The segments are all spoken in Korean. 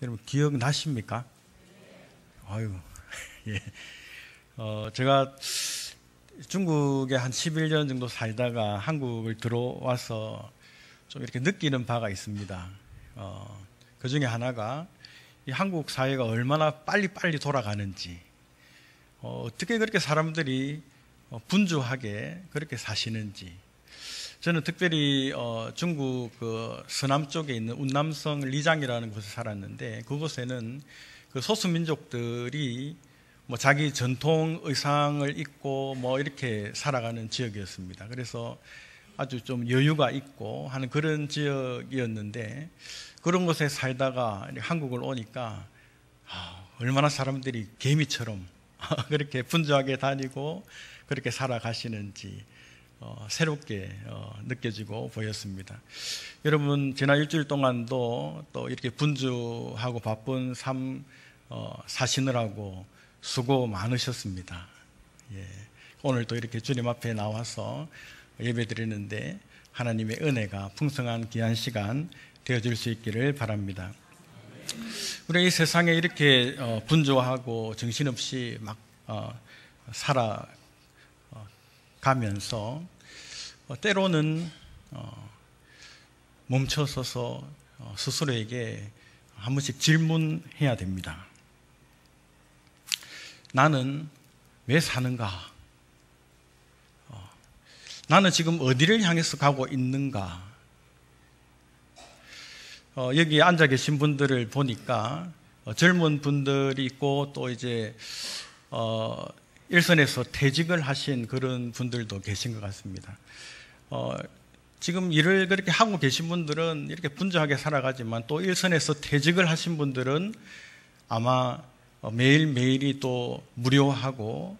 여러분 기억나십니까? 아유, 예. 제가 중국에 한 11년 정도 살다가 한국을 들어와서 좀 이렇게 느끼는 바가 있습니다. 그 중에 하나가 이 한국 사회가 얼마나 빨리빨리 돌아가는지, 어떻게 그렇게 사람들이 분주하게 그렇게 사시는지. 저는 특별히 중국 그 서남쪽에 있는 운남성 리장이라는 곳에 살았는데, 그곳에는 그 소수민족들이 뭐 자기 전통 의상을 입고 뭐 이렇게 살아가는 지역이었습니다. 그래서 아주 좀 여유가 있고 하는 그런 지역이었는데, 그런 곳에 살다가 한국을 오니까 얼마나 사람들이 개미처럼 그렇게 분주하게 다니고 그렇게 살아가시는지 새롭게 느껴지고 보였습니다. 여러분, 지난 일주일 동안도 또 이렇게 분주하고 바쁜 삶 사시느라고 수고 많으셨습니다. 예. 오늘 또 이렇게 주님 앞에 나와서 예배 드리는데 하나님의 은혜가 풍성한 귀한 시간 되어줄 수 있기를 바랍니다. 우리 이 세상에 이렇게 분주하고 정신없이 막 살아가면서 때로는 멈춰서서 스스로에게 한 번씩 질문해야 됩니다. 나는 왜 사는가? 나는 지금 어디를 향해서 가고 있는가? 여기 앉아 계신 분들을 보니까 젊은 분들이 있고 또 이제 일선에서 퇴직을 하신 그런 분들도 계신 것 같습니다. 지금 일을 그렇게 하고 계신 분들은 이렇게 분주하게 살아가지만, 또 일선에서 퇴직을 하신 분들은 아마 매일매일이 또 무료하고,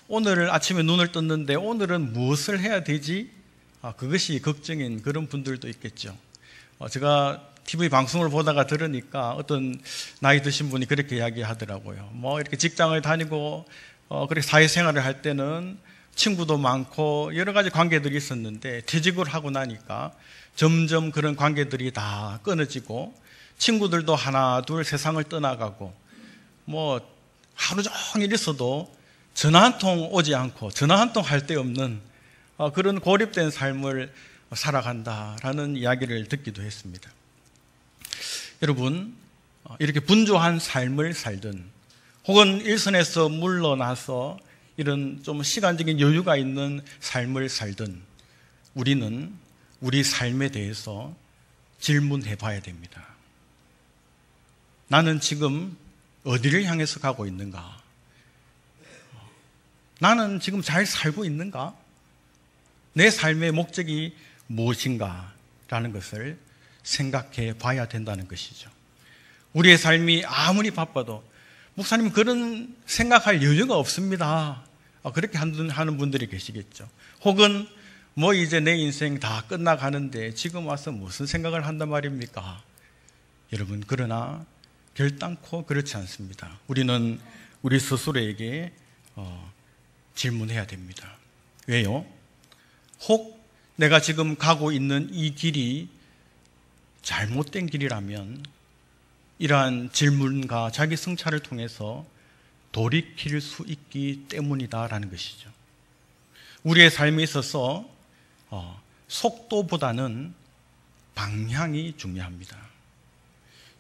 오늘 아침에 눈을 떴는데 오늘은 무엇을 해야 되지? 그것이 걱정인 그런 분들도 있겠죠. 제가 TV 방송을 보다가 들으니까 어떤 나이 드신 분이 그렇게 이야기하더라고요. 뭐 이렇게 직장을 다니고 그렇게 사회생활을 할 때는 친구도 많고 여러 가지 관계들이 있었는데, 퇴직을 하고 나니까 점점 그런 관계들이 다 끊어지고 친구들도 하나 둘 세상을 떠나가고, 뭐 하루 종일 있어도 전화 한 통 오지 않고 전화 한 통 할 데 없는 그런 고립된 삶을 살아간다라는 이야기를 듣기도 했습니다. 여러분, 이렇게 분주한 삶을 살든 혹은 일선에서 물러나서 이런 좀 시간적인 여유가 있는 삶을 살든, 우리는 우리 삶에 대해서 질문해 봐야 됩니다. 나는 지금 어디를 향해서 가고 있는가? 나는 지금 잘 살고 있는가? 내 삶의 목적이 무엇인가? 라는 것을 생각해 봐야 된다는 것이죠. 우리의 삶이 아무리 바빠도 목사님 그런 생각할 여유가 없습니다. 그렇게 하는 분들이 계시겠죠. 혹은 뭐 이제 내 인생 다 끝나가는데 지금 와서 무슨 생각을 한단 말입니까? 여러분, 그러나 결단코 그렇지 않습니다. 우리는 우리 스스로에게 질문해야 됩니다. 왜요? 혹 내가 지금 가고 있는 이 길이 잘못된 길이라면 이러한 질문과 자기 성찰을 통해서 돌이킬 수 있기 때문이다라는 것이죠. 우리의 삶에 있어서 속도보다는 방향이 중요합니다.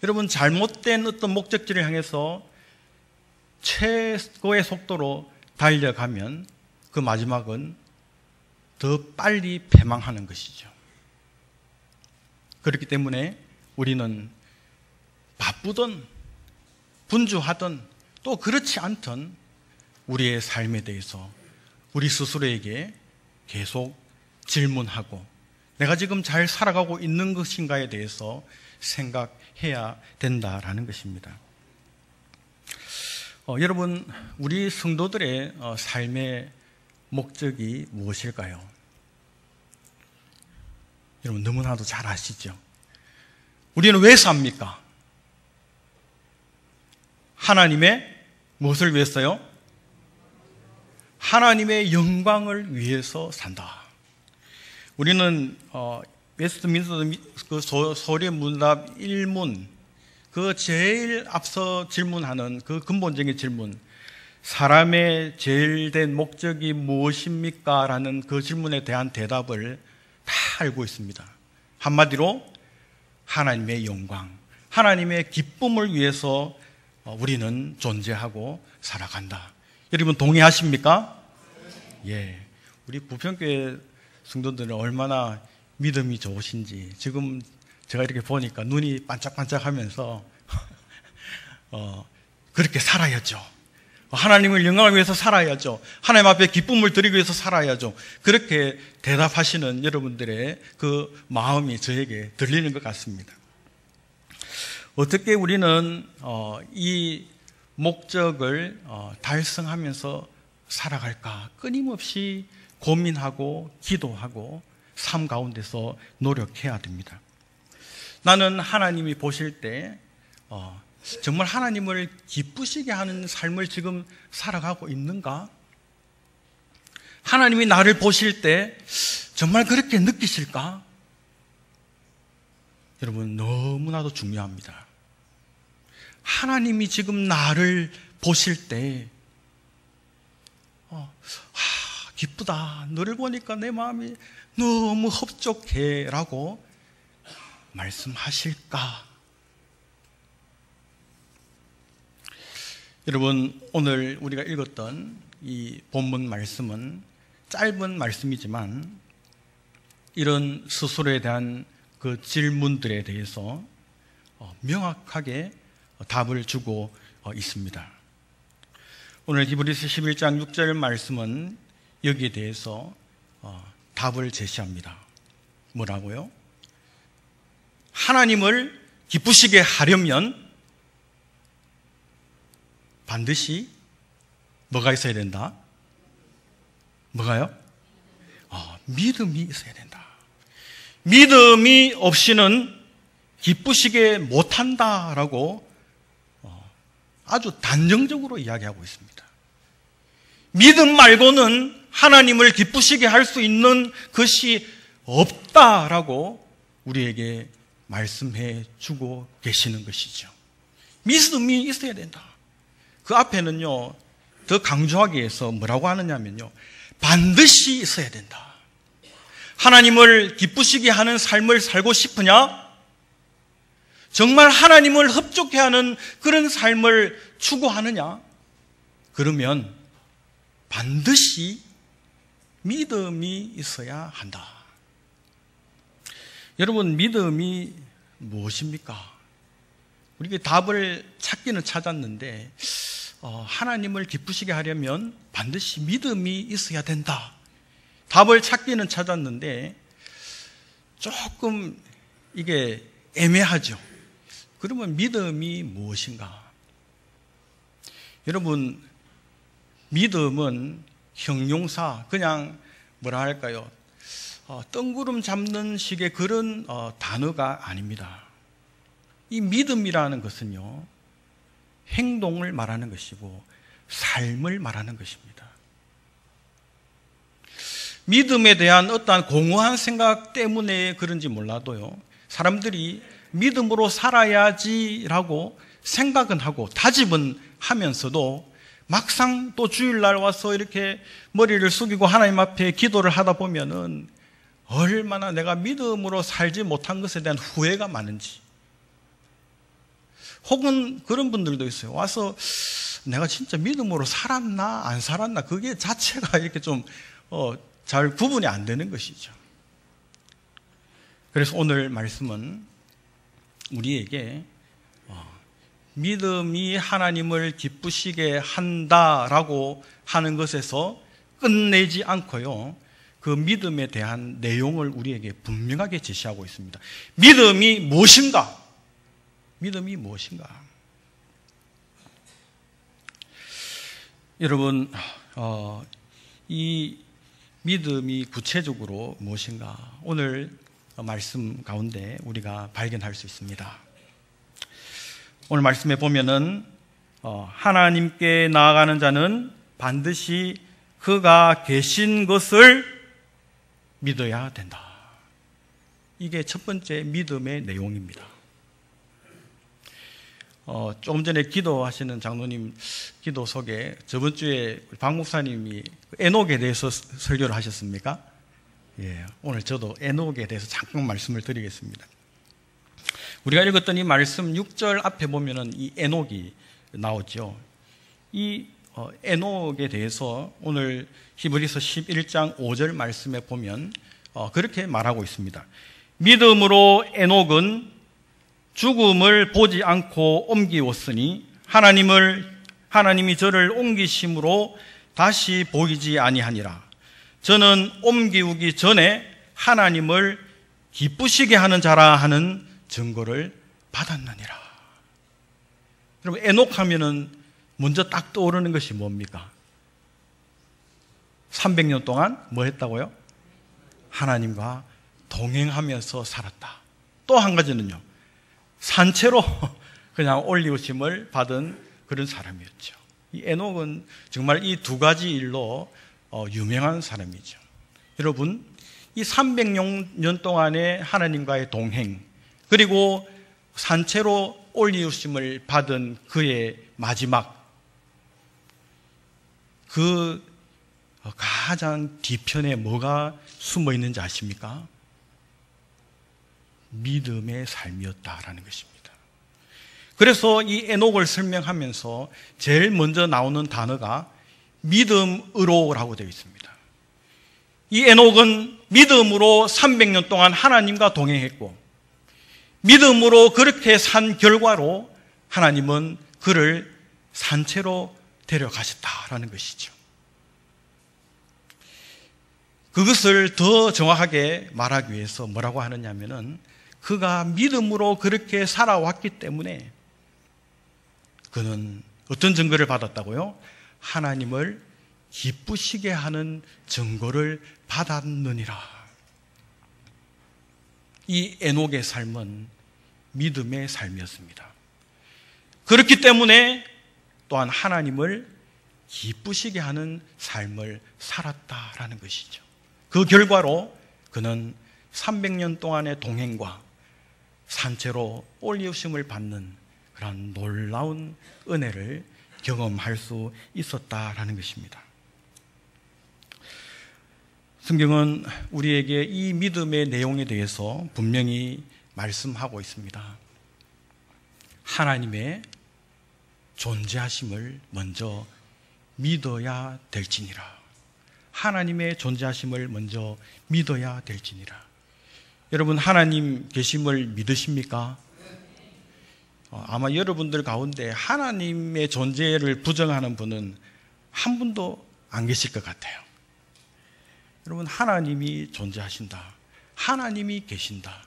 여러분, 잘못된 어떤 목적지를 향해서 최고의 속도로 달려가면 그 마지막은 더 빨리 패망하는 것이죠. 그렇기 때문에 우리는 바쁘든 분주하든 또 그렇지 않든 우리의 삶에 대해서 우리 스스로에게 계속 질문하고 내가 지금 잘 살아가고 있는 것인가에 대해서 생각해야 된다라는 것입니다. 여러분, 우리 성도들의 삶의 목적이 무엇일까요? 여러분, 너무나도 잘 아시죠? 우리는 왜 삽니까? 하나님의 무엇을 위해서요? 하나님의 영광을 위해서 산다. 우리는 웨스트민스터 그 소리 문답 1문 그 제일 앞서 질문하는 그 근본적인 질문, 사람의 제일 된 목적이 무엇입니까? 라는 그 질문에 대한 대답을 다 알고 있습니다. 한마디로 하나님의 영광, 하나님의 기쁨을 위해서 우리는 존재하고 살아간다. 여러분 동의하십니까? 예. 우리 부평교회 성도들은 얼마나 믿음이 좋으신지 지금 제가 이렇게 보니까 눈이 반짝반짝하면서 그렇게 살아야죠. 하나님을 영광을 위해서 살아야죠. 하나님 앞에 기쁨을 드리기 위해서 살아야죠. 그렇게 대답하시는 여러분들의 그 마음이 저에게 들리는 것 같습니다. 어떻게 우리는 이 목적을 달성하면서 살아갈까? 끊임없이 고민하고 기도하고 삶 가운데서 노력해야 됩니다. 나는 하나님이 보실 때 정말 하나님을 기쁘시게 하는 삶을 지금 살아가고 있는가? 하나님이 나를 보실 때 정말 그렇게 느끼실까? 여러분 너무나도 중요합니다. 하나님이 지금 나를 보실 때 기쁘다. 너를 보니까 내 마음이 너무 흡족해 라고 말씀하실까? 여러분 오늘 우리가 읽었던 이 본문 말씀은 짧은 말씀이지만 이런 스스로에 대한 그 질문들에 대해서 명확하게 답을 주고 있습니다. 오늘 히브리서 11장 6절 말씀은 여기에 대해서 답을 제시합니다. 뭐라고요? 하나님을 기쁘시게 하려면 반드시 뭐가 있어야 된다? 뭐가요? 믿음이 있어야 된다. 믿음이 없이는 기쁘시게 못한다라고 아주 단정적으로 이야기하고 있습니다. 믿음 말고는 하나님을 기쁘시게 할 수 있는 것이 없다라고 우리에게 말씀해 주고 계시는 것이죠. 믿음이 있어야 된다. 그 앞에는요, 더 강조하기 위해서 뭐라고 하느냐면요, 반드시 있어야 된다. 하나님을 기쁘시게 하는 삶을 살고 싶으냐? 정말 하나님을 흡족해 하는 그런 삶을 추구하느냐? 그러면 반드시 믿음이 있어야 한다. 여러분, 믿음이 무엇입니까? 우리가 답을 찾기는 찾았는데 하나님을 기쁘시게 하려면 반드시 믿음이 있어야 된다. 답을 찾기는 찾았는데 조금 이게 애매하죠. 그러면 믿음이 무엇인가? 여러분, 믿음은 형용사, 그냥 뭐라 할까요? 뜬구름 잡는 식의 그런 단어가 아닙니다. 이 믿음이라는 것은요, 행동을 말하는 것이고 삶을 말하는 것입니다. 믿음에 대한 어떠한 공허한 생각 때문에 그런지 몰라도요, 사람들이 믿음으로 살아야지라고 생각은 하고 다짐은 하면서도 막상 또 주일날 와서 이렇게 머리를 숙이고 하나님 앞에 기도를 하다 보면은 얼마나 내가 믿음으로 살지 못한 것에 대한 후회가 많은지, 혹은 그런 분들도 있어요. 와서 내가 진짜 믿음으로 살았나 안 살았나, 그게 자체가 이렇게 좀 잘 구분이 안 되는 것이죠. 그래서 오늘 말씀은 우리에게 믿음이 하나님을 기쁘시게 한다라고 하는 것에서 끝내지 않고요, 그 믿음에 대한 내용을 우리에게 분명하게 제시하고 있습니다. 믿음이 무엇인가? 믿음이 무엇인가? 여러분, 이 믿음이 구체적으로 무엇인가? 오늘 말씀 가운데 우리가 발견할 수 있습니다. 오늘 말씀에 보면은 하나님께 나아가는 자는 반드시 그가 계신 것을 믿어야 된다. 이게 첫 번째 믿음의 내용입니다. 조금 전에 기도하시는 장로님 기도 속에 저번 주에 박 목사님이 에녹에 대해서 설교를 하셨습니까? 예, 오늘 저도 에녹에 대해서 잠깐 말씀을 드리겠습니다. 우리가 읽었던 이 말씀 6절 앞에 보면은 이 에녹이 나오죠. 이 에녹에 대해서 오늘 히브리서 11장 5절 말씀에 보면 그렇게 말하고 있습니다. 믿음으로 에녹은 죽음을 보지 않고 옮기었으니 하나님이 저를 옮기심으로 다시 보이지 아니하니라. 저는 옮기우기 전에 하나님을 기쁘시게 하는 자라 하는 증거를 받았느니라. 여러분, 에녹 하면은 먼저 딱 떠오르는 것이 뭡니까? 300년 동안 뭐 했다고요? 하나님과 동행하면서 살았다. 또 한 가지는요, 산채로 그냥 올리우심을 받은 그런 사람이었죠. 이 에녹은 정말 이 두 가지 일로 유명한 사람이죠. 여러분, 이 300년 동안의 하나님과의 동행, 그리고 산채로 올리우심을 받은 그의 마지막, 그 가장 뒤편에 뭐가 숨어 있는지 아십니까? 믿음의 삶이었다라는 것입니다. 그래서 이 에녹을 설명하면서 제일 먼저 나오는 단어가 믿음으로라고 되어 있습니다. 이 에녹은 믿음으로 300년 동안 하나님과 동행했고, 믿음으로 그렇게 산 결과로 하나님은 그를 산채로 데려가셨다라는 것이죠. 그것을 더 정확하게 말하기 위해서 뭐라고 하느냐면은, 그가 믿음으로 그렇게 살아왔기 때문에 그는 어떤 증거를 받았다고요? 하나님을 기쁘시게 하는 증거를 받았느니라. 이 에녹의 삶은 믿음의 삶이었습니다. 그렇기 때문에 또한 하나님을 기쁘시게 하는 삶을 살았다라는 것이죠. 그 결과로 그는 300년 동안의 동행과 산채로 올리우심을 받는 그런 놀라운 은혜를 경험할 수 있었다라는 것입니다. 성경은 우리에게 이 믿음의 내용에 대해서 분명히 말씀하고 있습니다. 하나님의 존재하심을 먼저 믿어야 될지니라. 하나님의 존재하심을 먼저 믿어야 될지니라. 여러분, 하나님 계심을 믿으십니까? 아마 여러분들 가운데 하나님의 존재를 부정하는 분은 한 분도 안 계실 것 같아요. 여러분, 하나님이 존재하신다. 하나님이 계신다.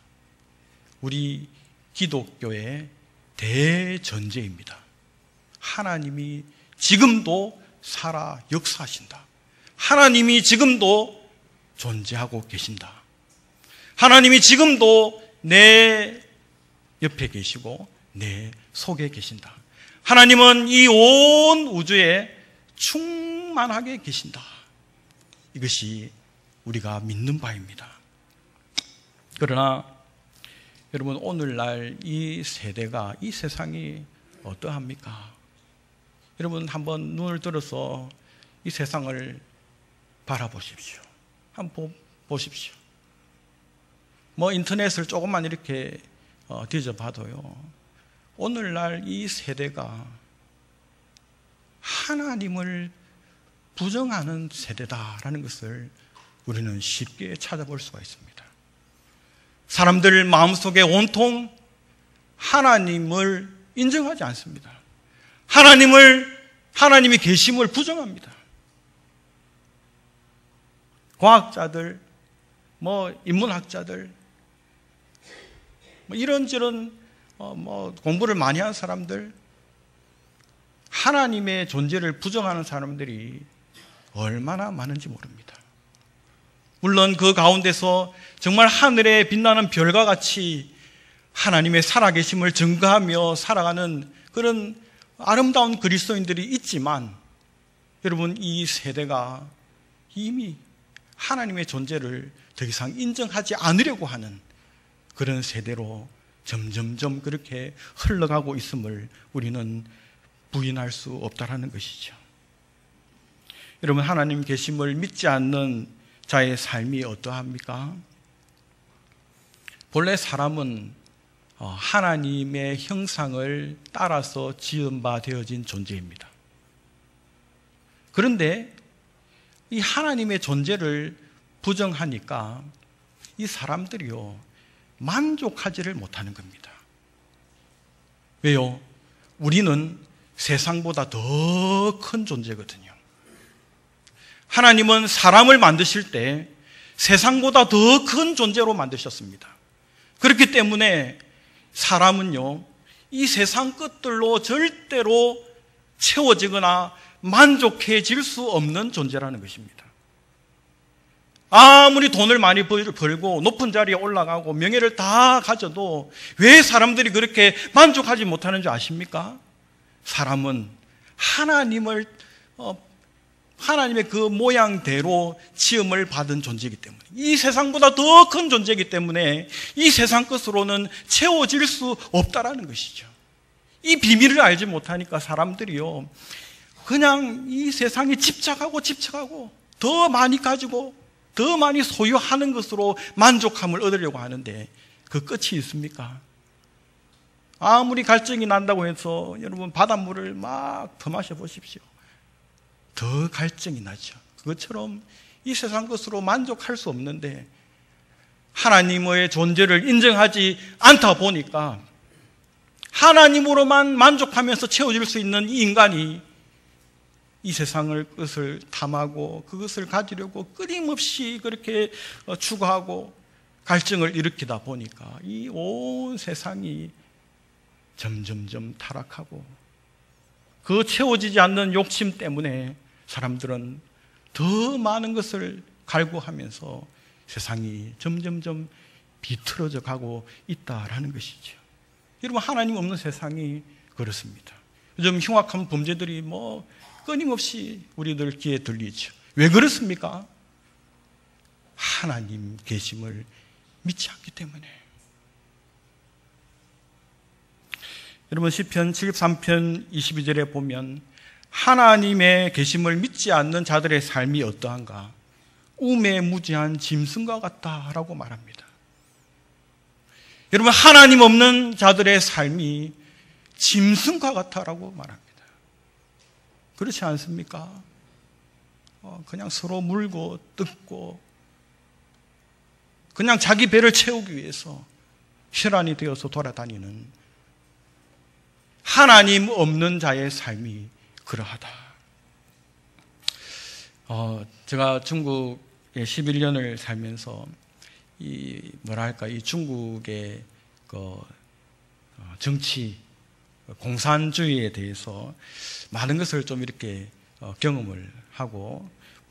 우리 기독교의 대전제입니다. 하나님이 지금도 살아 역사하신다. 하나님이 지금도 존재하고 계신다. 하나님이 지금도 내 옆에 계시고 내 속에 계신다. 하나님은 이 온 우주에 충만하게 계신다. 이것이 우리가 믿는 바입니다. 그러나 여러분, 오늘날 이 세대가, 이 세상이 어떠합니까? 여러분, 한번 눈을 들어서 이 세상을 바라보십시오. 한번 보십시오. 뭐 인터넷을 조금만 이렇게 뒤져봐도요, 오늘날 이 세대가 하나님을 부정하는 세대다라는 것을 우리는 쉽게 찾아볼 수가 있습니다. 사람들 마음속에 온통 하나님을 인정하지 않습니다. 하나님이 계심을 부정합니다. 과학자들, 인문학자들, 이런저런 공부를 많이 한 사람들, 하나님의 존재를 부정하는 사람들이 얼마나 많은지 모릅니다. 물론 그 가운데서 정말 하늘에 빛나는 별과 같이 하나님의 살아계심을 증거하며 살아가는 그런 아름다운 그리스도인들이 있지만, 여러분, 이 세대가 이미 하나님의 존재를 더 이상 인정하지 않으려고 하는 그런 세대로 점점점 그렇게 흘러가고 있음을 우리는 부인할 수 없다라는 것이죠. 여러분, 하나님 계심을 믿지 않는 자의 삶이 어떠합니까? 본래 사람은 하나님의 형상을 따라서 지은 바 되어진 존재입니다. 그런데 이 하나님의 존재를 부정하니까 이 사람들이요, 만족하지를 못하는 겁니다. 왜요? 우리는 세상보다 더 큰 존재거든요. 하나님은 사람을 만드실 때 세상보다 더 큰 존재로 만드셨습니다. 그렇기 때문에 사람은요, 이 세상 것들로 절대로 채워지거나 만족해질 수 없는 존재라는 것입니다. 아무리 돈을 많이 벌고 높은 자리에 올라가고 명예를 다 가져도 왜 사람들이 그렇게 만족하지 못하는 줄 아십니까? 사람은 하나님의 그 모양대로 지음을 받은 존재이기 때문에, 이 세상보다 더 큰 존재이기 때문에 이 세상 것으로는 채워질 수 없다라는 것이죠. 이 비밀을 알지 못하니까 사람들이요, 그냥 이 세상에 집착하고 더 많이 가지고 더 많이 소유하는 것으로 만족함을 얻으려고 하는데 그 끝이 있습니까? 아무리 갈증이 난다고 해서 여러분 바닷물을 막 더 마셔보십시오. 더 갈증이 나죠. 그것처럼 이 세상 것으로 만족할 수 없는데 하나님의 존재를 인정하지 않다 보니까 하나님으로만 만족하면서 채워질 수 있는 이 인간이 이 세상을 것을 탐하고 그것을 가지려고 끊임없이 그렇게 추구하고 갈증을 일으키다 보니까 이 온 세상이 점점점 타락하고 그 채워지지 않는 욕심 때문에 사람들은 더 많은 것을 갈구하면서 세상이 점점점 비틀어져 가고 있다라는 것이죠. 여러분, 하나님 없는 세상이 그렇습니다. 요즘 흉악한 범죄들이 끊임없이 우리들 귀에 들리죠. 왜 그렇습니까? 하나님 계심을 믿지 않기 때문에. 여러분, 시편 73편 22절에 보면 하나님의 계심을 믿지 않는 자들의 삶이 어떠한가? 우매무지한 짐승과 같다라고 말합니다. 여러분, 하나님 없는 자들의 삶이 짐승과 같다라고 말합니다. 그렇지 않습니까? 그냥 서로 물고 뜯고 그냥 자기 배를 채우기 위해서 혈안이 되어서 돌아다니는 하나님 없는 자의 삶이 그러하다. 제가 중국에 11년을 살면서 이 중국의 정치, 공산주의에 대해서 많은 것을 좀 이렇게 경험을 하고,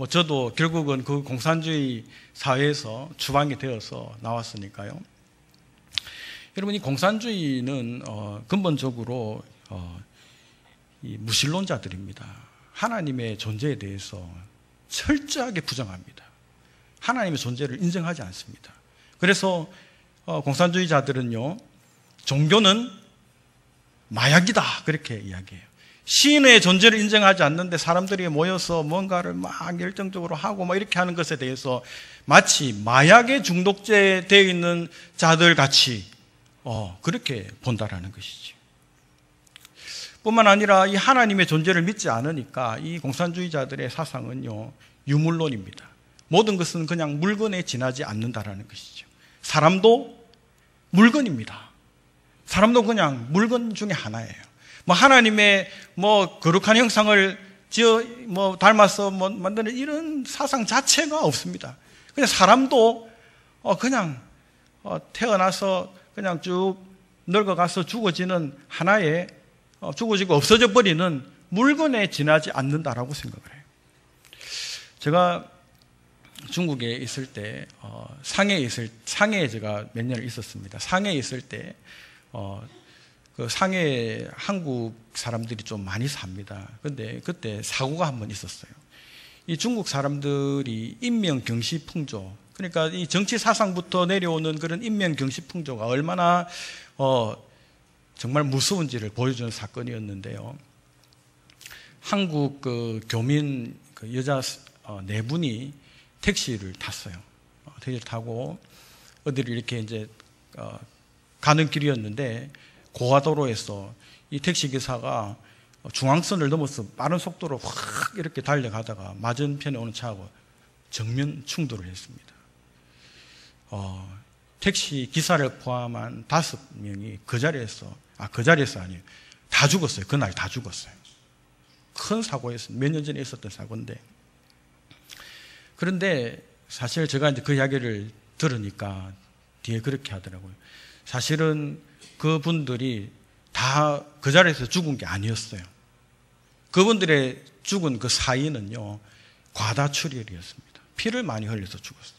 저도 결국은 그 공산주의 사회에서 추방이 되어서 나왔으니까요. 여러분, 이 공산주의는 근본적으로 이 무신론자들입니다. 하나님의 존재에 대해서 철저하게 부정합니다. 하나님의 존재를 인정하지 않습니다. 그래서 공산주의자들은요, 종교는 마약이다 그렇게 이야기해요. 신의 존재를 인정하지 않는데 사람들이 모여서 뭔가를 막 열정적으로 하고 이렇게 하는 것에 대해서 마치 마약에 중독되어 있는 자들 같이 그렇게 본다라는 것이죠. 뿐만 아니라 이 하나님의 존재를 믿지 않으니까 이 공산주의자들의 사상은요, 유물론입니다. 모든 것은 그냥 물건에 지나지 않는다라는 것이죠. 사람도 물건입니다. 사람도 그냥 물건 중에 하나예요. 하나님의 거룩한 형상을 닮아서 만드는 이런 사상 자체가 없습니다. 그냥 사람도 그냥 태어나서 그냥 쭉 늙어가서 죽어지는 하나의 죽어지고 없어져 버리는 물건에 지나지 않는다라고 생각을 해요. 제가 중국에 있을 때 상해에 제가 몇 년을 있었습니다. 상해에 있을 때 그 상해에 한국 사람들이 좀 많이 삽니다. 근데 그때 사고가 한 번 있었어요. 이 중국 사람들이 인명경시풍조, 그러니까 이 정치 사상부터 내려오는 그런 인명 경시 풍조가 얼마나 정말 무서운지를 보여주는 사건이었는데요. 한국 그 교민 그 여자 네 분이 택시를 탔어요. 택시를 타고 어디를 이렇게 이제 가는 길이었는데 고가도로에서 이 택시 기사가 중앙선을 넘어서 빠른 속도로 확 이렇게 달려가다가 맞은편에 오는 차하고 정면 충돌을 했습니다. 택시 기사를 포함한 5명이 그 자리에서 아니에요. 다 죽었어요. 그날 다 죽었어요. 큰 사고였어요. 몇 년 전에 있었던 사고인데. 그런데 사실 제가 이제 그 이야기를 들으니까 뒤에 그렇게 하더라고요. 사실은 그분들이 다 그 자리에서 죽은 게 아니었어요. 그분들의 죽은 그 사인은요, 과다출혈이었습니다. 피를 많이 흘려서 죽었어요.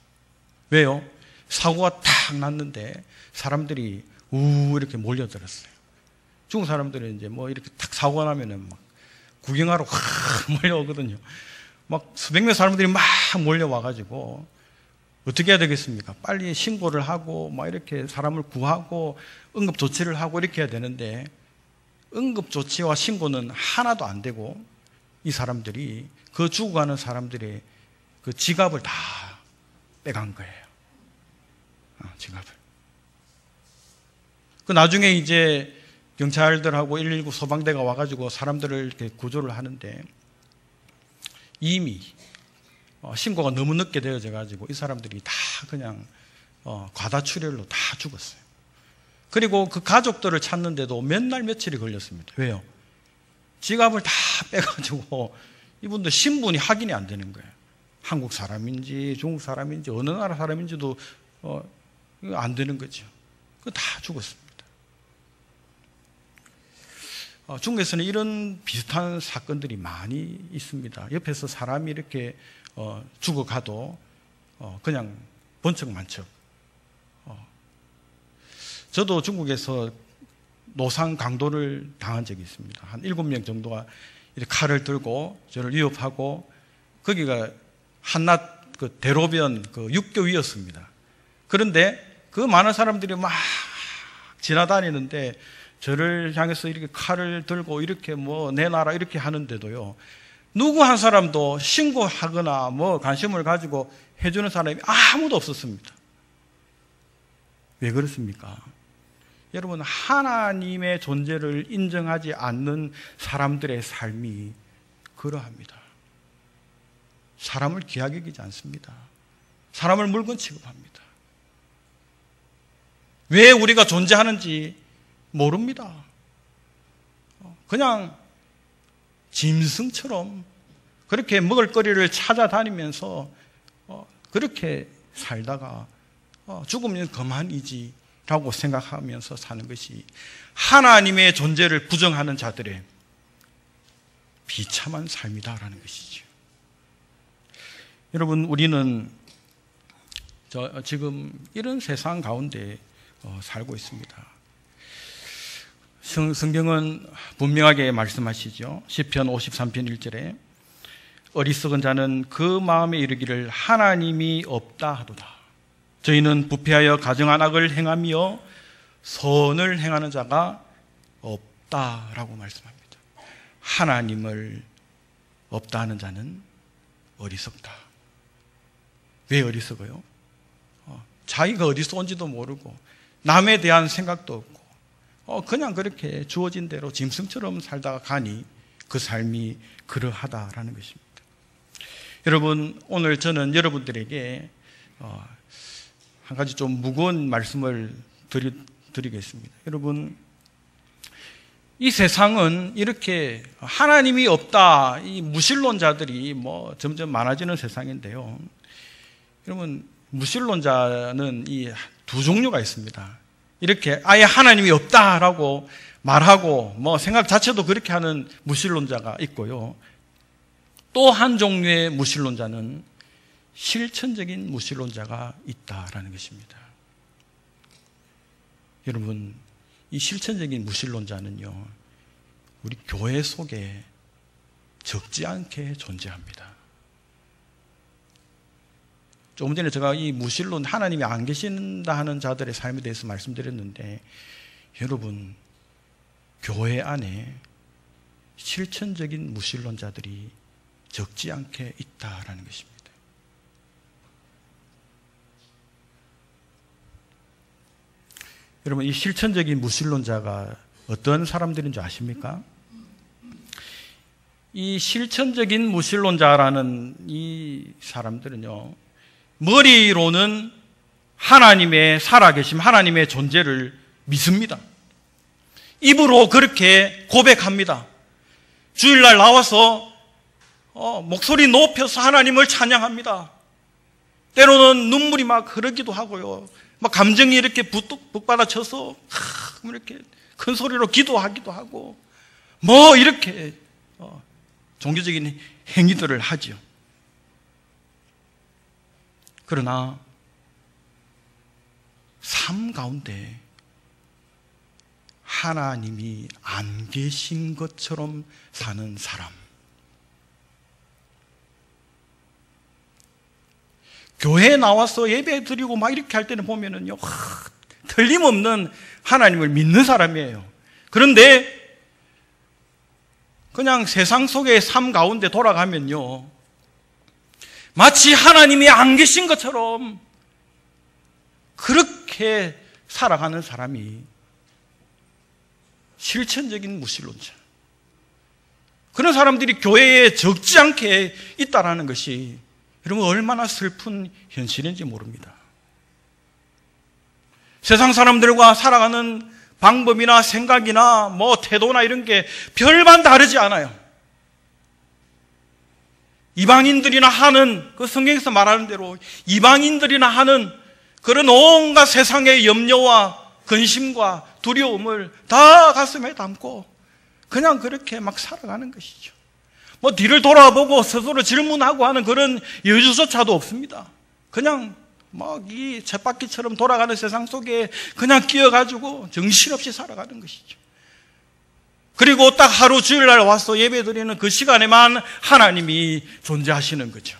왜요? 사고가 탁 났는데 사람들이 이렇게 몰려들었어요. 죽은 사람들은 이제 뭐 이렇게 탁 사고가 나면은 막 구경하러 확 몰려오거든요. 막 수백 명 사람들이 막 몰려와가지고 어떻게 해야 되겠습니까? 빨리 신고를 하고 막 이렇게 사람을 구하고 응급조치를 하고 이렇게 해야 되는데 응급조치와 신고는 하나도 안 되고 이 사람들이 그 죽어가는 사람들의 그 지갑을 다 빼간 거예요. 지갑을. 그 나중에 이제 경찰들하고 119 소방대가 와가지고 사람들을 이렇게 구조를 하는데 이미 신고가 너무 늦게 되어져 가지고 이 사람들이 다 그냥 과다출혈로 다 죽었어요. 그리고 그 가족들을 찾는데도 몇 날 며칠이 걸렸습니다. 왜요? 지갑을 다 빼가지고 이분들 신분이 확인이 안 되는 거예요. 한국 사람인지 중국 사람인지 어느 나라 사람인지도 안 되는 거죠. 그거 다 죽었습니다. 중국에서는 이런 비슷한 사건들이 많이 있습니다. 옆에서 사람이 이렇게 죽어가도 그냥 번쩍만척. 저도 중국에서 노상 강도를 당한 적이 있습니다. 한 7명 정도가 이렇게 칼을 들고 저를 위협하고 거기가 한낮 그 대로변 그 육교위였습니다. 그런데 그 많은 사람들이 막 지나다니는데 저를 향해서 이렇게 칼을 들고 이렇게 뭐 내놔라 이렇게 하는데도요, 누구 한 사람도 신고하거나 뭐 관심을 가지고 해주는 사람이 아무도 없었습니다. 왜 그렇습니까? 여러분, 하나님의 존재를 인정하지 않는 사람들의 삶이 그러합니다. 사람을 귀하게 여기지 않습니다. 사람을 물건 취급합니다. 왜 우리가 존재하는지 모릅니다. 그냥 짐승처럼 그렇게 먹을거리를 찾아다니면서 그렇게 살다가 죽으면 그만이지 라고 생각하면서 사는 것이 하나님의 존재를 부정하는 자들의 비참한 삶이다라는 것이죠. 여러분, 우리는 지금 이런 세상 가운데 살고 있습니다. 성경은 분명하게 말씀하시죠. 시편 53편 1절에 어리석은 자는 그 마음에 이르기를 하나님이 없다 하도다. 저희는 부패하여 가증한 악을 행하며 선을 행하는 자가 없다라고 말씀합니다. 하나님을 없다 하는 자는 어리석다. 왜 어리석어요? 자기가 어디서 온지도 모르고 남에 대한 생각도 없고 그냥 그렇게 주어진 대로 짐승처럼 살다가 가니 그 삶이 그러하다라는 것입니다. 여러분, 오늘 저는 여러분들에게 한 가지 좀 무거운 말씀을 드리겠습니다. 여러분, 이 세상은 이렇게 하나님이 없다, 이 무신론자들이 뭐 점점 많아지는 세상인데요. 여러분, 무신론자는 이 두 종류가 있습니다. 이렇게 아예 하나님이 없다라고 말하고 뭐 생각 자체도 그렇게 하는 무신론자가 있고요. 또 한 종류의 무신론자는 실천적인 무신론자가 있다라는 것입니다. 여러분, 이 실천적인 무신론자는요, 우리 교회 속에 적지 않게 존재합니다. 조금 전에 제가 이 무신론, 하나님이 안 계신다 하는 자들의 삶에 대해서 말씀드렸는데, 여러분, 교회 안에 실천적인 무신론자들이 적지 않게 있다라는 것입니다. 여러분, 이 실천적인 무신론자가 어떤 사람들인 줄 아십니까? 이 실천적인 무신론자라는 이 사람들은요, 머리로는 하나님의 살아계심, 하나님의 존재를 믿습니다. 입으로 그렇게 고백합니다. 주일날 나와서 목소리 높여서 하나님을 찬양합니다. 때로는 눈물이 막 흐르기도 하고요. 막 감정이 이렇게 북받아쳐서 이렇게 큰 소리로 기도하기도 하고, 뭐 이렇게 종교적인 행위들을 하죠. 그러나 삶 가운데 하나님이 안 계신 것처럼 사는 사람, 교회에 나와서 예배 드리고 막 이렇게 할 때는 보면은요, 틀림없는 하나님을 믿는 사람이에요. 그런데 그냥 세상 속의 삶 가운데 돌아가면요, 마치 하나님이 안 계신 것처럼 그렇게 살아가는 사람이 실천적인 무신론자. 그런 사람들이 교회에 적지 않게 있다라는 것이 여러분 얼마나 슬픈 현실인지 모릅니다. 세상 사람들과 살아가는 방법이나 생각이나 뭐 태도나 이런 게 별반 다르지 않아요. 이방인들이나 하는, 그 성경에서 말하는 대로 이방인들이나 하는 그런 온갖 세상의 염려와 근심과 두려움을 다 가슴에 담고 그냥 그렇게 막 살아가는 것이죠. 뭐 뒤를 돌아보고 스스로 질문하고 하는 그런 여유조차도 없습니다. 그냥 막 이 쳇바퀴처럼 돌아가는 세상 속에 그냥 끼어가지고 정신없이 살아가는 것이죠. 그리고 딱 하루 주일날 와서 예배드리는 그 시간에만 하나님이 존재하시는 거죠.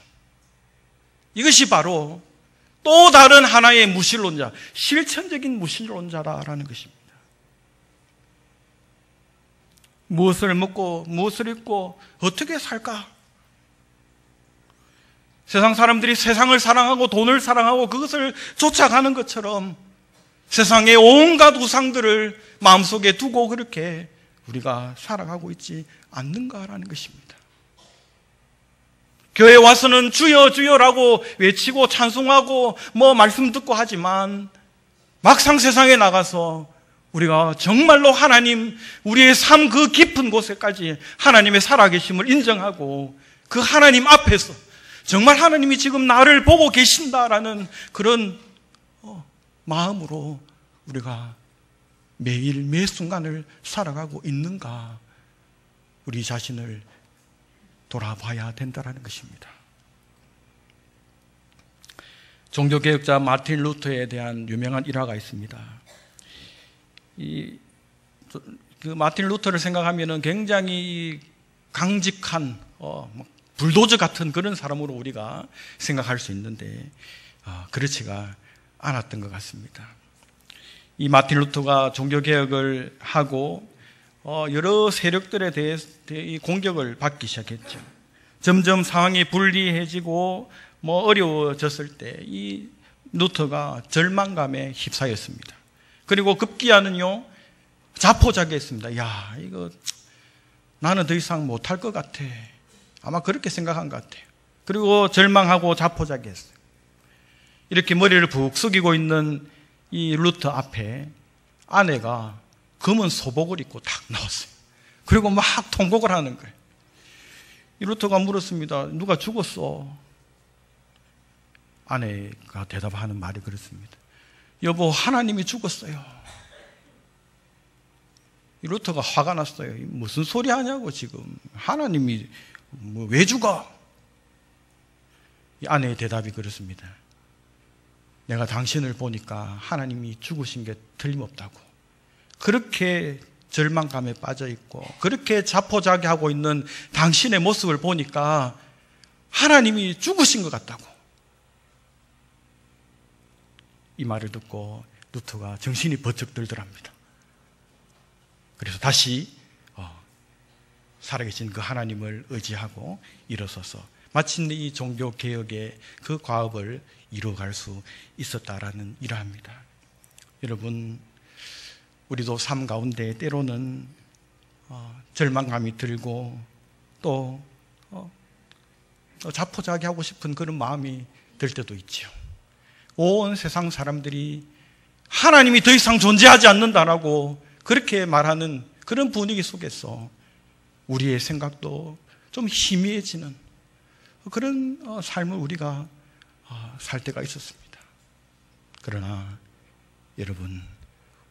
이것이 바로 또 다른 하나의 무신론자, 실천적인 무신론자라는 것입니다. 무엇을 먹고 무엇을 입고 어떻게 살까? 세상 사람들이 세상을 사랑하고 돈을 사랑하고 그것을 쫓아가는 것처럼 세상의 온갖 우상들을 마음속에 두고 그렇게 우리가 살아가고 있지 않는가라는 것입니다. 교회에 와서는 주여 주여라고 외치고 찬송하고 뭐 말씀 듣고 하지만 막상 세상에 나가서 우리가 정말로 하나님, 우리의 삶 그 깊은 곳에까지 하나님의 살아계심을 인정하고 그 하나님 앞에서 정말 하나님이 지금 나를 보고 계신다라는 그런 마음으로 우리가 매일 매 순간을 살아가고 있는가, 우리 자신을 돌아봐야 된다는 것입니다. 종교개혁자 마틴 루터에 대한 유명한 일화가 있습니다. 그 마틴 루터를 생각하면은 굉장히 강직한 불도저 같은 그런 사람으로 우리가 생각할 수 있는데 그렇지가 않았던 것 같습니다. 이 마틴 루터가 종교개혁을 하고 여러 세력들에 대해 공격을 받기 시작했죠. 점점 상황이 불리해지고 뭐 어려워졌을 때 이 루터가 절망감에 휩싸였습니다. 그리고 급기야는요, 자포자기했습니다. 야, 이거 나는 더 이상 못할 것 같아. 아마 그렇게 생각한 것 같아요. 그리고 절망하고 자포자기했어요. 이렇게 머리를 푹 숙이고 있는 이 루터 앞에 아내가 검은 소복을 입고 탁 나왔어요. 그리고 막 통곡을 하는 거예요. 이 루터가 물었습니다. 누가 죽었어? 아내가 대답하는 말이 그렇습니다. 여보, 하나님이 죽었어요. 이 루터가 화가 났어요. 무슨 소리 하냐고 지금. 하나님이 왜 죽어? 이 아내의 대답이 그렇습니다. 내가 당신을 보니까 하나님이 죽으신 게 틀림없다고. 그렇게 절망감에 빠져 있고 그렇게 자포자기하고 있는 당신의 모습을 보니까 하나님이 죽으신 것 같다고. 이 말을 듣고 루터가 정신이 번쩍 들더랍니다. 그래서 다시 살아계신 그 하나님을 의지하고 일어서서 마침내 이 종교개혁의 그 과업을 이루어갈 수 있었다라는 일화입니다. 여러분, 우리도 삶 가운데 때로는 절망감이 들고 또 자포자기하고 싶은 그런 마음이 들 때도 있죠. 온 세상 사람들이 하나님이 더 이상 존재하지 않는다라고 그렇게 말하는 그런 분위기 속에서 우리의 생각도 좀 희미해지는 그런 삶을 우리가 살 때가 있었습니다. 그러나 여러분,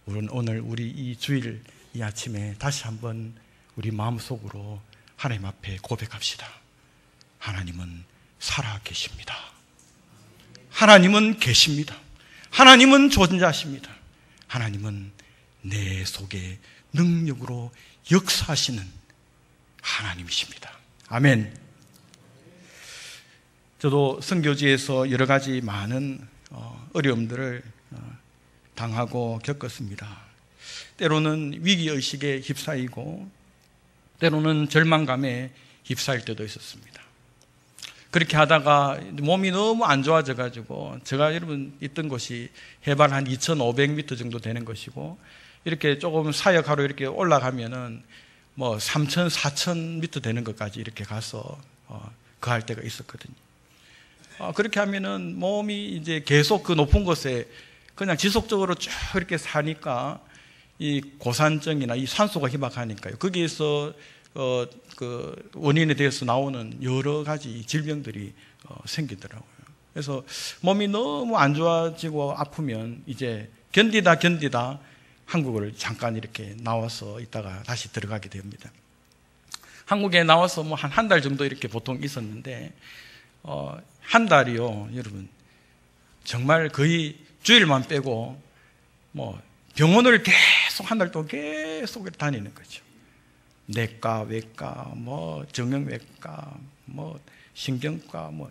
우리는 오늘 우리 이 주일 이 아침에 다시 한번 우리 마음속으로 하나님 앞에 고백합시다. 하나님은 살아 계십니다. 하나님은 계십니다. 하나님은 존재하십니다. 하나님은 내 속에 능력으로 역사하시는 하나님이십니다. 아멘. 저도 선교지에서 여러 가지 많은 어려움들을 당하고 겪었습니다. 때로는 위기의식에 휩싸이고 때로는 절망감에 휩싸일 때도 있었습니다. 그렇게 하다가 몸이 너무 안 좋아져가지고 제가 여러분 있던 곳이 해발 한 2,500m 정도 되는 것이고 이렇게 조금 사역하러 이렇게 올라가면은 뭐 3,000, 4,000m 되는 것까지 이렇게 가서 거할 때가 있었거든요. 그렇게 하면은 몸이 이제 계속 그 높은 곳에 그냥 지속적으로 쭉 이렇게 사니까 이 고산증이나 이 산소가 희박하니까요. 거기에서 그 원인에 대해서 나오는 여러 가지 질병들이 생기더라고요. 그래서 몸이 너무 안 좋아지고 아프면 이제 견디다 한국을 잠깐 이렇게 나와서 있다가 다시 들어가게 됩니다. 한국에 나와서 뭐 한 달 정도 이렇게 보통 있었는데 한 달이요, 여러분 정말 거의 주일만 빼고 뭐 병원을 계속 한 달 동안 계속 다니는 거죠. 내과, 외과, 뭐 정형외과, 뭐 신경과, 뭐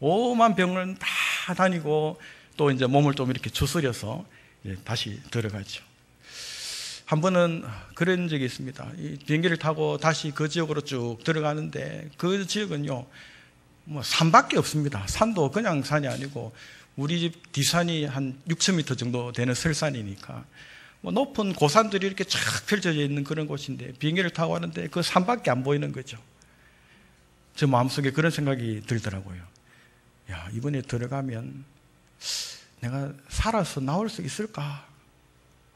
오만 병을 다 다니고 또 이제 몸을 좀 이렇게 추스려서 이제 다시 들어가죠. 한 번은 그런 적이 있습니다. 이 비행기를 타고 다시 그 지역으로 쭉 들어가는데 그 지역은요, 뭐 산밖에 없습니다. 산도 그냥 산이 아니고 우리 집 뒷산이 한 6,000m 정도 되는 설산이니까 뭐 높은 고산들이 이렇게 쫙 펼쳐져 있는 그런 곳인데 비행기를 타고 가는데 그 산밖에 안 보이는 거죠. 제 마음속에 그런 생각이 들더라고요. 야, 이번에 들어가면 내가 살아서 나올 수 있을까?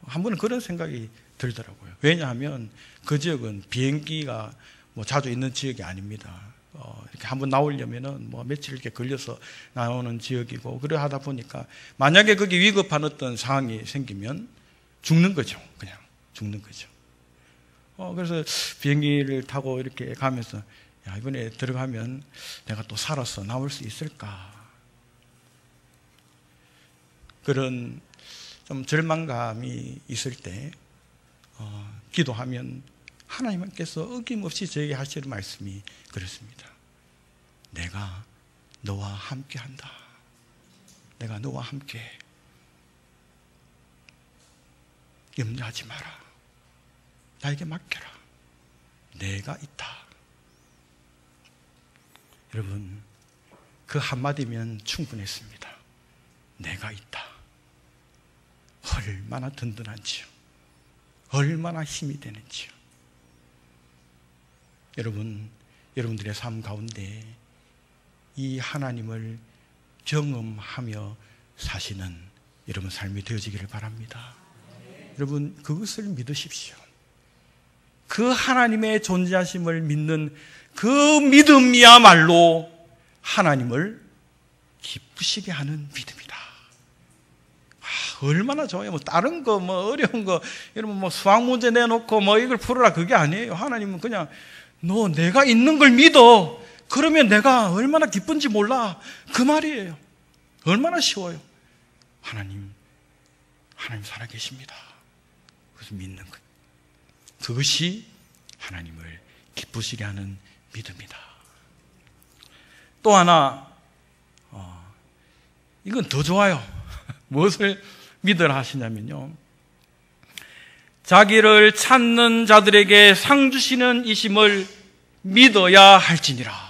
한 번은 그런 생각이 들더라고요. 왜냐하면 그 지역은 비행기가 뭐 자주 있는 지역이 아닙니다. 이렇게 한번 나오려면은 뭐 며칠 이렇게 걸려서 나오는 지역이고, 그래 하다 보니까 만약에 거기 위급한 어떤 상황이 생기면 죽는 거죠. 그냥 죽는 거죠. 그래서 비행기를 타고 이렇게 가면서 야, 이번에 들어가면 내가 또 살아서 나올 수 있을까? 그런 좀 절망감이 있을 때 기도하면 하나님께서 어김없이 저에게 하시는 말씀이 그렇습니다. 내가 너와 함께한다. 내가 너와 함께. 염려하지 마라. 나에게 맡겨라. 내가 있다. 여러분, 그 한마디면 충분했습니다. 내가 있다. 얼마나 든든한지요. 얼마나 힘이 되는지요. 여러분, 여러분들의 삶 가운데 이 하나님을 경험하며 사시는 여러분 삶이 되어지기를 바랍니다. 여러분, 그것을 믿으십시오. 그 하나님의 존재하심을 믿는 그 믿음이야말로 하나님을 기쁘시게 하는 믿음이다. 얼마나 좋아요. 뭐 다른 거, 뭐 어려운 거, 여러분 뭐 수학 문제 내놓고 뭐 이걸 풀어라, 그게 아니에요. 하나님은 그냥 너 내가 있는 걸 믿어. 그러면 내가 얼마나 기쁜지 몰라. 그 말이에요. 얼마나 쉬워요. 하나님 살아계십니다. 그래서 믿는 것. 그것이 하나님을 기쁘시게 하는 믿음이다. 또 하나, 이건 더 좋아요. 무엇을 믿으라 하시냐면요, 자기를 찾는 자들에게 상 주시는 이심을 믿어야 할지니라.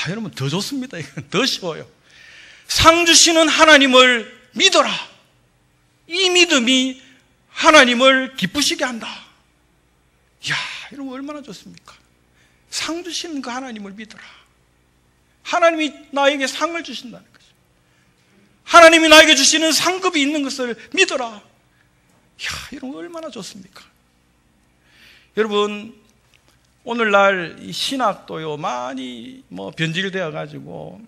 여러분, 더 좋습니다. 이건 더 쉬워요. 상 주시는 하나님을 믿어라. 이 믿음이 하나님을 기쁘시게 한다. 이야, 여러분, 얼마나 좋습니까? 상 주시는 그 하나님을 믿어라. 하나님이 나에게 상을 주신다는 거죠. 하나님이 나에게 주시는 상급이 있는 것을 믿어라. 이야, 여러분, 얼마나 좋습니까? 여러분, 오늘날 이 신학도요, 많이 변질되어 가지고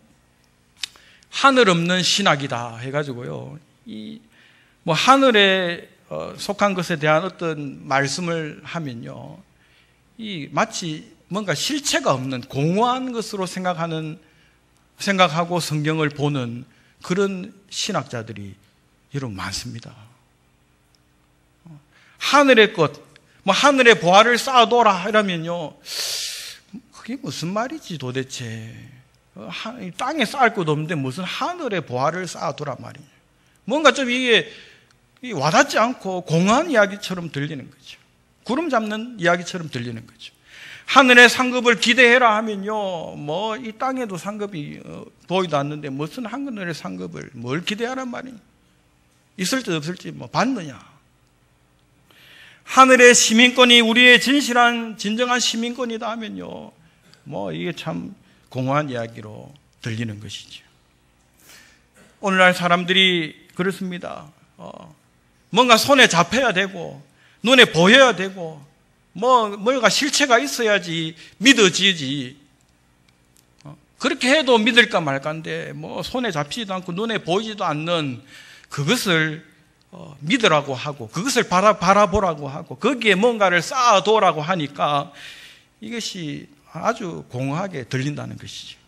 하늘 없는 신학이다 해가지고요, 하늘에 속한 것에 대한 어떤 말씀을 하면요, 마치 뭔가 실체가 없는 공허한 것으로 생각하고 성경을 보는 그런 신학자들이 여러분 많습니다. 하늘의 것, 하늘에 보화를 쌓아둬라 이러면요, 그게 무슨 말이지 도대체? 땅에 쌓을 것도 없는데 무슨 하늘에 보화를 쌓아두라 말이냐. 뭔가 좀 이게 와닿지 않고 공허한 이야기처럼 들리는 거죠. 구름 잡는 이야기처럼 들리는 거죠. 하늘의 상급을 기대해라 하면요, 이 땅에도 상급이 보이도 않는데 무슨 하늘의 상급을 뭘 기대하란 말이냐. 있을지 없을지 봤느냐. 하늘의 시민권이 우리의 진정한 시민권이다 하면요, 이게 참 공허한 이야기로 들리는 것이죠. 오늘날 사람들이 그렇습니다. 뭔가 손에 잡혀야 되고 눈에 보여야 되고 뭔가 실체가 있어야지 믿어지지. 그렇게 해도 믿을까 말까인데 손에 잡히지도 않고 눈에 보이지도 않는 그것을 믿으라고 하고 그것을 바라보라고 하고 거기에 뭔가를 쌓아두라고 하니까 이것이 아주 공허하게 들린다는 것이죠.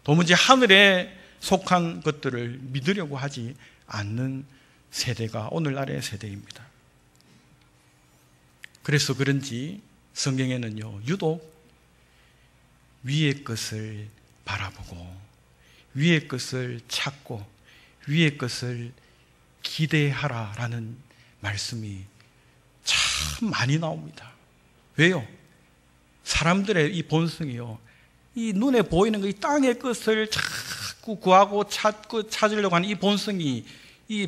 도무지 하늘에 속한 것들을 믿으려고 하지 않는 세대가 오늘날의 세대입니다. 그래서 그런지 성경에는요, 유독 위의 것을 바라보고 위의 것을 찾고 위의 것을 기대하라라는 말씀이 참 많이 나옵니다. 왜요? 사람들의 이 본성이요, 이 눈에 보이는 이 땅의 것을 자꾸 구하고 찾으려고 하는 이 본성이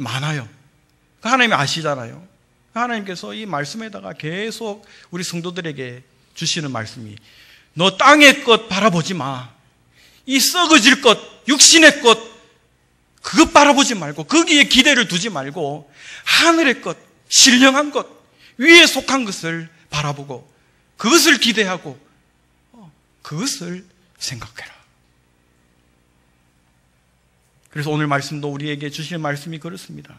많아요. 하나님이 아시잖아요. 하나님께서 이 말씀에다가 계속 우리 성도들에게 주시는 말씀이, 너 땅의 것 바라보지 마. 이 썩어질 것, 육신의 것, 그것 바라보지 말고 거기에 기대를 두지 말고 하늘의 것, 신령한 것, 위에 속한 것을 바라보고 그것을 기대하고 그것을 생각해라. 그래서 오늘 말씀도 우리에게 주시는 말씀이 그렇습니다.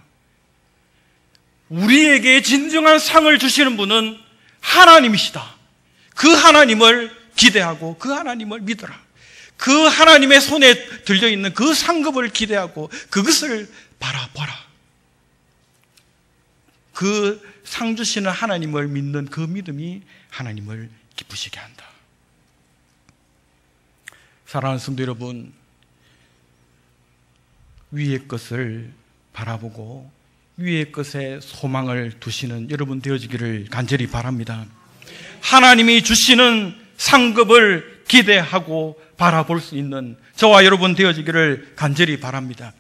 우리에게 진정한 상을 주시는 분은 하나님이시다. 그 하나님을 기대하고 그 하나님을 믿어라. 그 하나님의 손에 들려있는 그 상급을 기대하고 그것을 바라보라. 그 상 주시는 하나님을 믿는 그 믿음이 하나님을 기쁘시게 한다. 사랑하는 성도 여러분, 위의 것을 바라보고 위의 것에 소망을 두시는 여러분 되어지기를 간절히 바랍니다. 하나님이 주시는 상급을 기대하고 바라볼 수 있는 저와 여러분 되어지기를 간절히 바랍니다.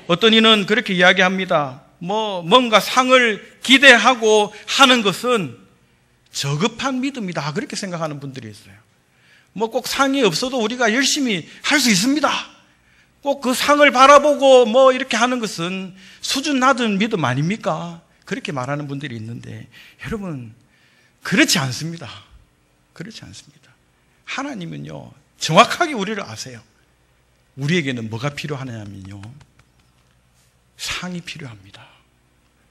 어떤 이는 그렇게 이야기합니다. 뭔가 상을 기대하고 하는 것은 저급한 믿음이다, 그렇게 생각하는 분들이 있어요. 꼭 상이 없어도 우리가 열심히 할 수 있습니다. 꼭 그 상을 바라보고 이렇게 하는 것은 수준 낮은 믿음 아닙니까? 그렇게 말하는 분들이 있는데, 여러분, 그렇지 않습니다. 그렇지 않습니다. 하나님은요, 정확하게 우리를 아세요. 우리에게는 뭐가 필요하냐면요, 상이 필요합니다.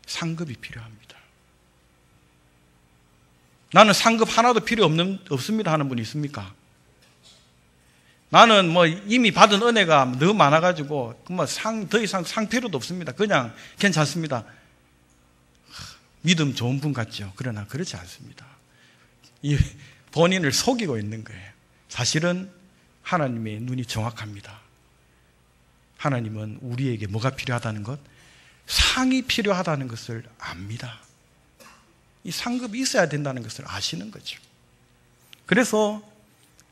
상급이 필요합니다. 나는 상급 하나도 필요 없습니다 하는 분이 있습니까? 나는 이미 받은 은혜가 너무 많아가지고 더 이상 상 필요도 없습니다. 그냥 괜찮습니다. 믿음 좋은 분 같죠. 그러나 그렇지 않습니다. 이 본인을 속이고 있는 거예요. 사실은 하나님의 눈이 정확합니다. 하나님은 우리에게 뭐가 필요하다는 것? 상이 필요하다는 것을 압니다. 이 상급이 있어야 된다는 것을 아시는 거죠. 그래서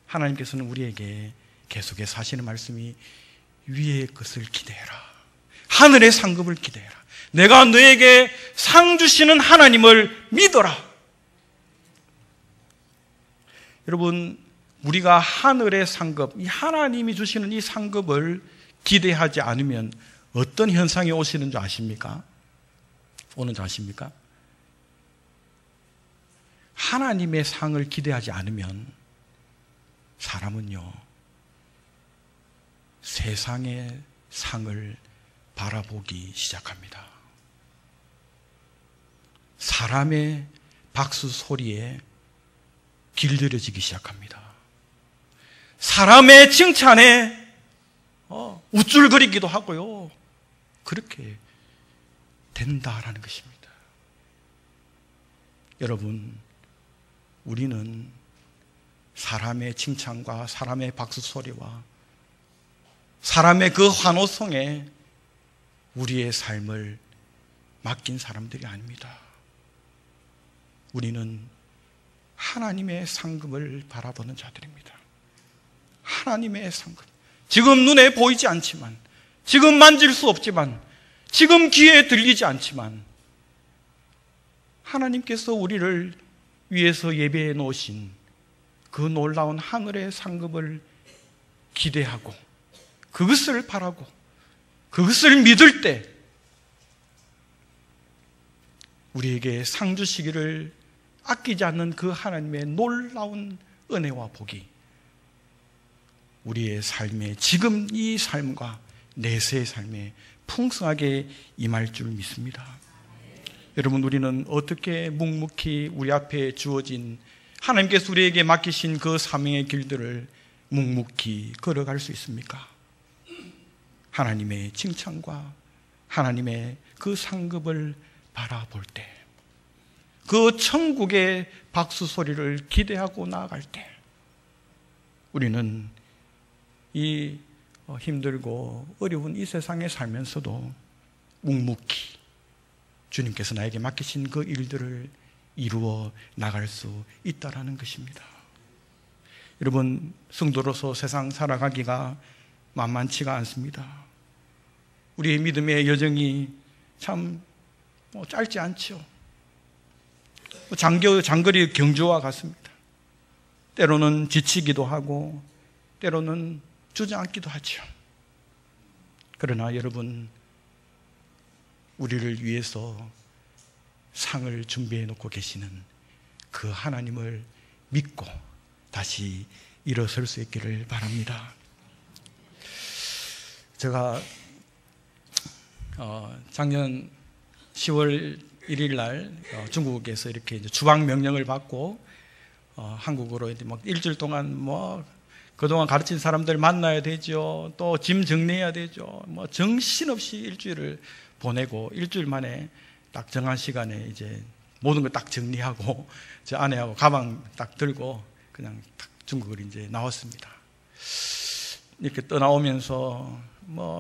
하나님께서는 우리에게 계속해서 하시는 말씀이 위의 것을 기대해라. 하늘의 상급을 기대해라. 내가 너에게 상 주시는 하나님을 믿어라. 여러분, 우리가 하늘의 상급, 이 하나님이 주시는 이 상급을 기대하지 않으면 어떤 현상이 오시는 줄 아십니까? 오는 줄 아십니까? 하나님의 상을 기대하지 않으면 사람은요, 세상의 상을 바라보기 시작합니다. 사람의 박수 소리에 길들여지기 시작합니다. 사람의 칭찬에 우쭐거리기도 하고요. 그렇게 된다라는 것입니다. 여러분, 우리는 사람의 칭찬과 사람의 박수 소리와 사람의 그 환호성에 우리의 삶을 맡긴 사람들이 아닙니다. 우리는 하나님의 상급을 바라보는 자들입니다. 하나님의 상급. 지금 눈에 보이지 않지만, 지금 만질 수 없지만, 지금 귀에 들리지 않지만, 하나님께서 우리를 위해서 예배해 놓으신 그 놀라운 하늘의 상급을 기대하고, 그것을 바라고, 그것을 믿을 때, 우리에게 상 주시기를 아끼지 않는 그 하나님의 놀라운 은혜와 복이 우리의 삶에, 지금 이 삶과 내세의 삶에 풍성하게 임할 줄 믿습니다. 여러분, 우리는 어떻게 묵묵히 우리 앞에 주어진 하나님께서 우리에게 맡기신 그 사명의 길들을 묵묵히 걸어갈 수 있습니까? 하나님의 칭찬과 하나님의 그 상급을 바라볼 때, 그 천국의 박수 소리를 기대하고 나아갈 때, 우리는 이 힘들고 어려운 이 세상에 살면서도 묵묵히 주님께서 나에게 맡기신 그 일들을 이루어 나갈 수 있다라는 것입니다. 여러분, 성도로서 세상 살아가기가 만만치가 않습니다. 우리의 믿음의 여정이 참 짧지 않죠. 장거리 경주와 같습니다. 때로는 지치기도 하고 때로는 주저앉기도 하죠. 그러나 여러분, 우리를 위해서 상을 준비해 놓고 계시는 그 하나님을 믿고 다시 일어설 수 있기를 바랍니다. 제가 작년 10월 1일 날 중국에서 이렇게 이제 주방 명령을 받고 한국으로 이제 막 일주일 동안 그동안 가르친 사람들 만나야 되죠. 또 짐 정리해야 되죠. 정신없이 일주일을 보내고 일주일 만에 딱 정한 시간에 이제 모든 걸 딱 정리하고 저 아내하고 가방 딱 들고 그냥 딱 중국을 이제 나왔습니다. 이렇게 떠나오면서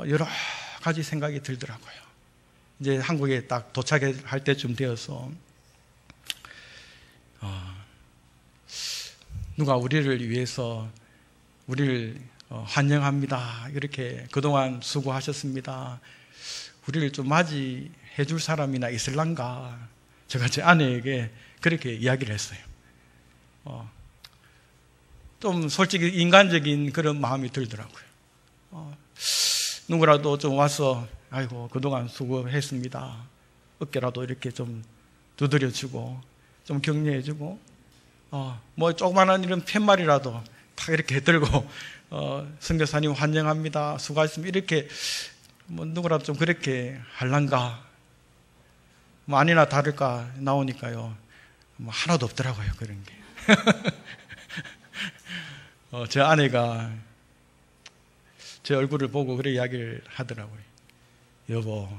여러 가지 생각이 들더라고요. 이제 한국에 딱 도착할 때쯤 되어서 누가 우리를 위해서 우리를 환영합니다. 이렇게 그동안 수고하셨습니다. 우리를 좀 맞이해 줄 사람이나 있을란가? 제가 제 아내에게 그렇게 이야기를 했어요. 좀 솔직히 인간적인 그런 마음이 들더라고요. 누구라도 좀 와서 아이고 그동안 수고했습니다. 어깨라도 이렇게 좀 두드려주고 좀 격려해주고 조그마한 이런 팻말이라도 다 이렇게 들고 선교사님 환영합니다. 수고하셨습니다. 이렇게 누구라도 좀 그렇게 할란가? 아니나 다를까 나오니까요. 하나도 없더라고요. 그런 게. 제 아내가 제 얼굴을 보고 그렇게 이야기를 하더라고요. 여보,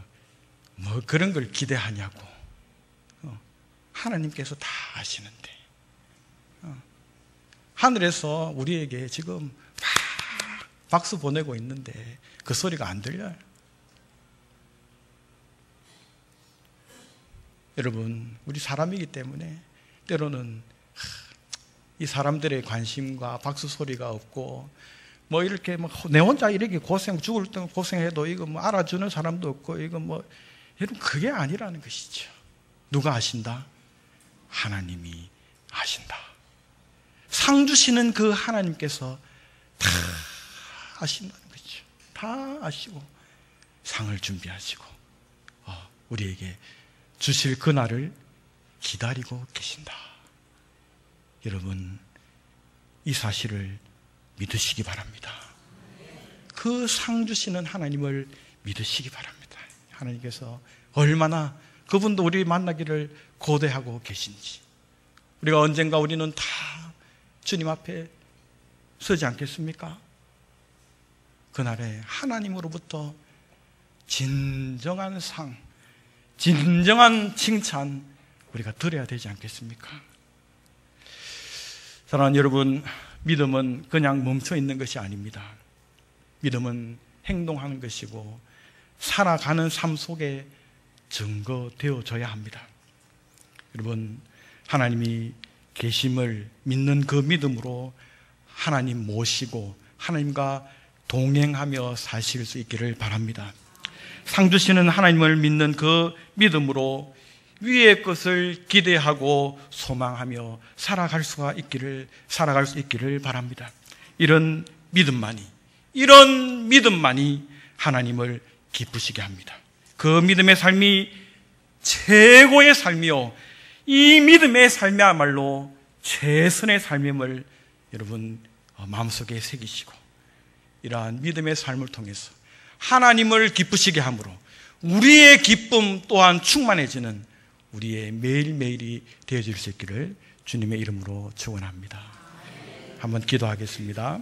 그런 걸 기대하냐고. 하나님께서 다 아시는데. 하늘에서 우리에게 지금 막 박수 보내고 있는데 그 소리가 안 들려요. 여러분, 우리 사람이기 때문에 때로는 이 사람들의 관심과 박수 소리가 없고 뭐 이렇게 내 혼자 이렇게 죽을 때 고생해도 이거 뭐 알아주는 사람도 없고 이거 뭐 여러분, 그게 아니라는 것이죠. 누가 아신다? 하나님이 아신다. 상 주시는 그 하나님께서 다 아신다는 거죠. 다 아시고 상을 준비하시고 우리에게 주실 그날을 기다리고 계신다. 여러분, 이 사실을 믿으시기 바랍니다. 그 상 주시는 하나님을 믿으시기 바랍니다. 하나님께서 얼마나 그분도 우리 만나기를 고대하고 계신지. 우리가 언젠가 우리는 다 주님 앞에 서지 않겠습니까? 그날에 하나님으로부터 진정한 상, 진정한 칭찬 우리가 드려야 되지 않겠습니까? 사랑하는 여러분, 믿음은 그냥 멈춰 있는 것이 아닙니다. 믿음은 행동하는 것이고 살아가는 삶 속에 증거되어져야 합니다. 여러분, 하나님이 계심을 믿는 그 믿음으로 하나님 모시고 하나님과 동행하며 사실 수 있기를 바랍니다. 상 주시는 하나님을 믿는 그 믿음으로 위의 것을 기대하고 소망하며 살아갈 수 있기를 바랍니다. 이런 믿음만이 하나님을 기쁘시게 합니다. 그 믿음의 삶이 최고의 삶이요, 이 믿음의 삶이야말로 최선의 삶임을 여러분 마음속에 새기시고 이러한 믿음의 삶을 통해서 하나님을 기쁘시게 함으로 우리의 기쁨 또한 충만해지는 우리의 매일매일이 되어질 수 있기를 주님의 이름으로 축원합니다. 한번 기도하겠습니다.